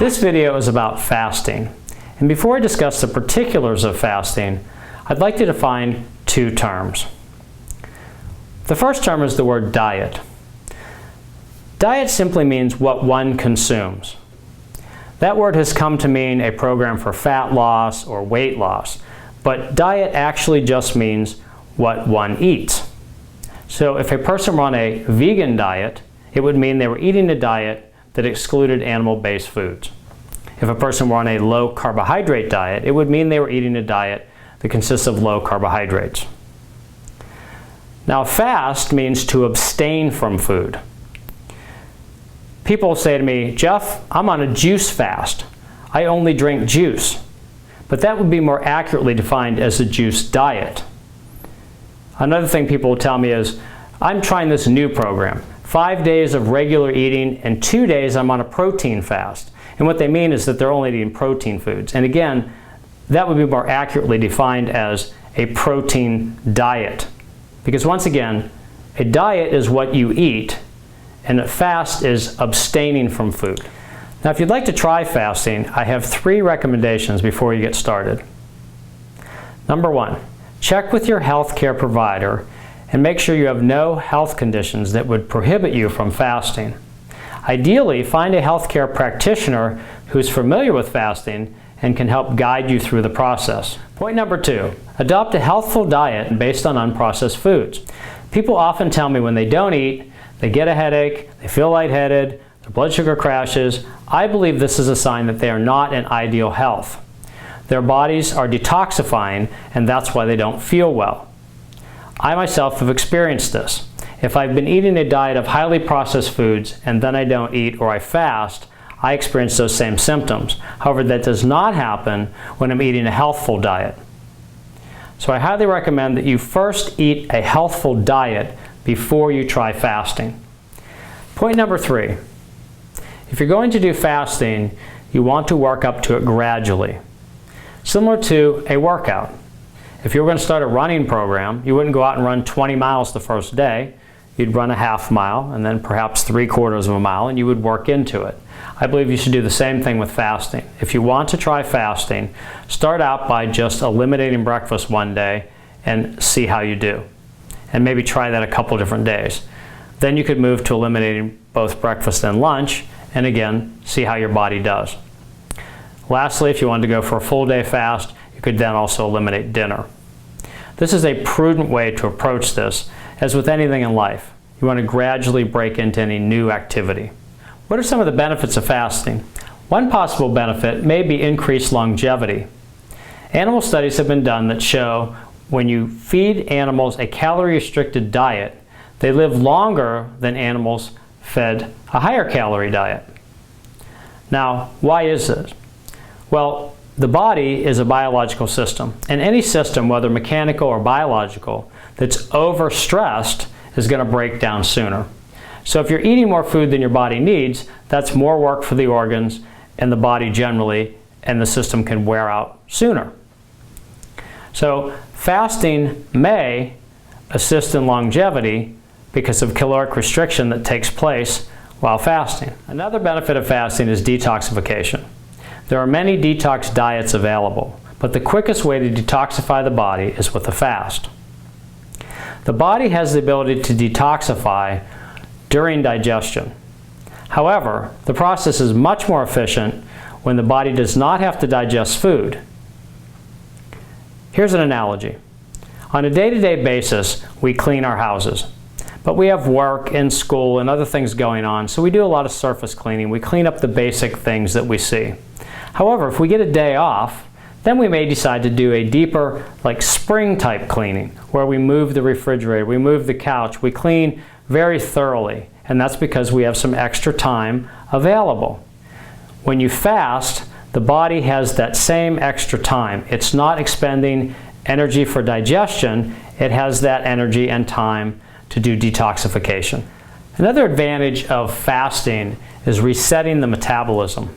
This video is about fasting. And before I discuss the particulars of fasting, I'd like to define two terms. The first term is the word diet. Diet simply means what one consumes. That word has come to mean a program for fat loss or weight loss, but diet actually just means what one eats. So if a person were on a vegan diet, it would mean they were eating a diet that excluded animal-based foods. If a person were on a low carbohydrate diet, it would mean they were eating a diet that consists of low carbohydrates. Now, fast means to abstain from food. People say to me, "Jeff, I'm on a juice fast. I only drink juice." But that would be more accurately defined as a juice diet. Another thing people will tell me is, "I'm trying this new program. 5 days of regular eating and 2 days I'm on a protein fast." And what they mean is that they're only eating protein foods. And again, that would be more accurately defined as a protein diet. Because once again, a diet is what you eat, and a fast is abstaining from food. Now, if you'd like to try fasting, I have 3 recommendations before you get started. Number 1, check with your healthcare provider and make sure you have no health conditions that would prohibit you from fasting. Ideally, find a healthcare practitioner who's familiar with fasting and can help guide you through the process. Point number 2, adopt a healthful diet based on unprocessed foods. People often tell me when they don't eat, they get a headache, they feel lightheaded, their blood sugar crashes. I believe this is a sign that they are not in ideal health. Their bodies are detoxifying, and that's why they don't feel well. I myself have experienced this. If I've been eating a diet of highly processed foods and then I don't eat or I fast, I experience those same symptoms. However, that does not happen when I'm eating a healthful diet. So I highly recommend that you first eat a healthful diet before you try fasting. Point number 3, if you're going to do fasting, you want to work up to it gradually, similar to a workout. If you were going to start a running program, you wouldn't go out and run 20 miles the first day. You'd run a half mile and then perhaps 3/4 of a mile, and you would work into it. I believe you should do the same thing with fasting. If you want to try fasting, start out by just eliminating breakfast one day and see how you do. And maybe try that a couple different days. Then you could move to eliminating both breakfast and lunch, and again, see how your body does. Lastly, if you wanted to go for a full day fast, you could then also eliminate dinner. This is a prudent way to approach this. As with anything in life, you want to gradually break into any new activity. What are some of the benefits of fasting? One possible benefit may be increased longevity. Animal studies have been done that show when you feed animals a calorie-restricted diet, they live longer than animals fed a higher calorie diet. Now, why is this? Well, the body is a biological system, and any system, whether mechanical or biological, that's overstressed is going to break down sooner. So if you're eating more food than your body needs, that's more work for the organs and the body generally, and the system can wear out sooner. So fasting may assist in longevity because of caloric restriction that takes place while fasting. Another benefit of fasting is detoxification. There are many detox diets available, but the quickest way to detoxify the body is with a fast. The body has the ability to detoxify during digestion. However, the process is much more efficient when the body does not have to digest food. Here's an analogy. On a day-to-day basis, we clean our houses. But we have work and school and other things going on, so we do a lot of surface cleaning. We clean up the basic things that we see. However, if we get a day off, then we may decide to do a deeper, like spring type cleaning, where we move the refrigerator, we move the couch, we clean very thoroughly, and that's because we have some extra time available. When you fast, the body has that same extra time. It's not expending energy for digestion, it has that energy and time to do detoxification. Another advantage of fasting is resetting the metabolism.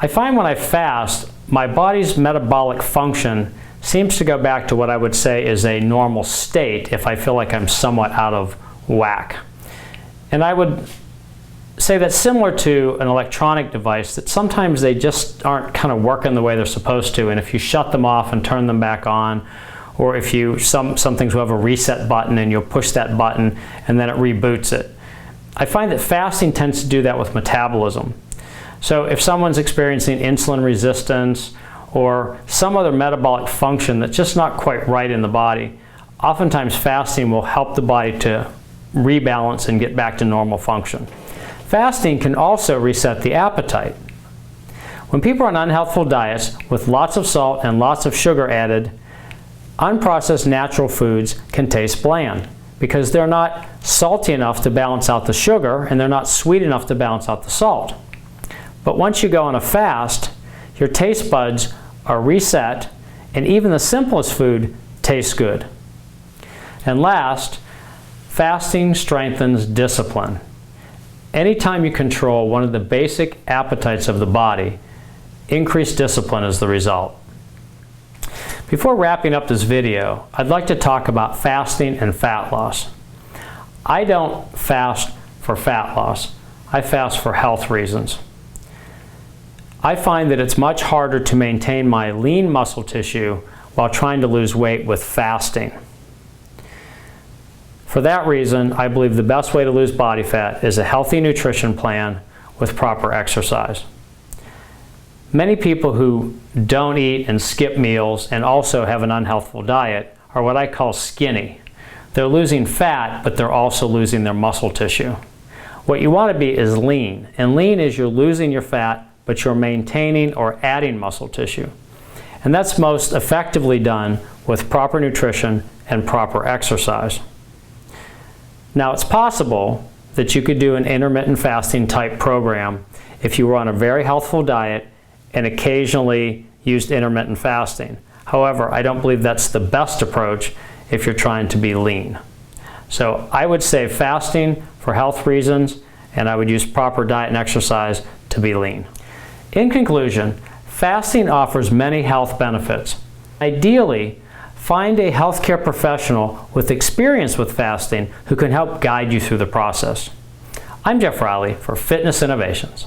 I find when I fast, my body's metabolic function seems to go back to what I would say is a normal state if I feel like I'm somewhat out of whack. And I would say that's similar to an electronic device that sometimes they just aren't kind of working the way they're supposed to, and if you shut them off and turn them back on, or if you, some things will have a reset button and you'll push that button and then it reboots it. I find that fasting tends to do that with metabolism. So if someone's experiencing insulin resistance or some other metabolic function that's just not quite right in the body, oftentimes fasting will help the body to rebalance and get back to normal function. Fasting can also reset the appetite. When people are on unhealthful diets with lots of salt and lots of sugar added, unprocessed natural foods can taste bland because they're not salty enough to balance out the sugar and they're not sweet enough to balance out the salt. But once you go on a fast, your taste buds are reset and even the simplest food tastes good. And last, fasting strengthens discipline. Anytime you control one of the basic appetites of the body, increased discipline is the result. Before wrapping up this video, I'd like to talk about fasting and fat loss. I don't fast for fat loss. I fast for health reasons. I find that it's much harder to maintain my lean muscle tissue while trying to lose weight with fasting. For that reason, I believe the best way to lose body fat is a healthy nutrition plan with proper exercise. Many people who don't eat and skip meals and also have an unhealthful diet are what I call skinny. They're losing fat, but they're also losing their muscle tissue. What you want to be is lean, and lean is you're losing your fat, but you're maintaining or adding muscle tissue. And that's most effectively done with proper nutrition and proper exercise. Now, it's possible that you could do an intermittent fasting type program if you were on a very healthful diet and occasionally used intermittent fasting. However, I don't believe that's the best approach if you're trying to be lean. So I would say fasting for health reasons, and I would use proper diet and exercise to be lean. In conclusion, fasting offers many health benefits. Ideally, find a healthcare professional with experience with fasting who can help guide you through the process. I'm Jeff Riley for Fitness Innovations.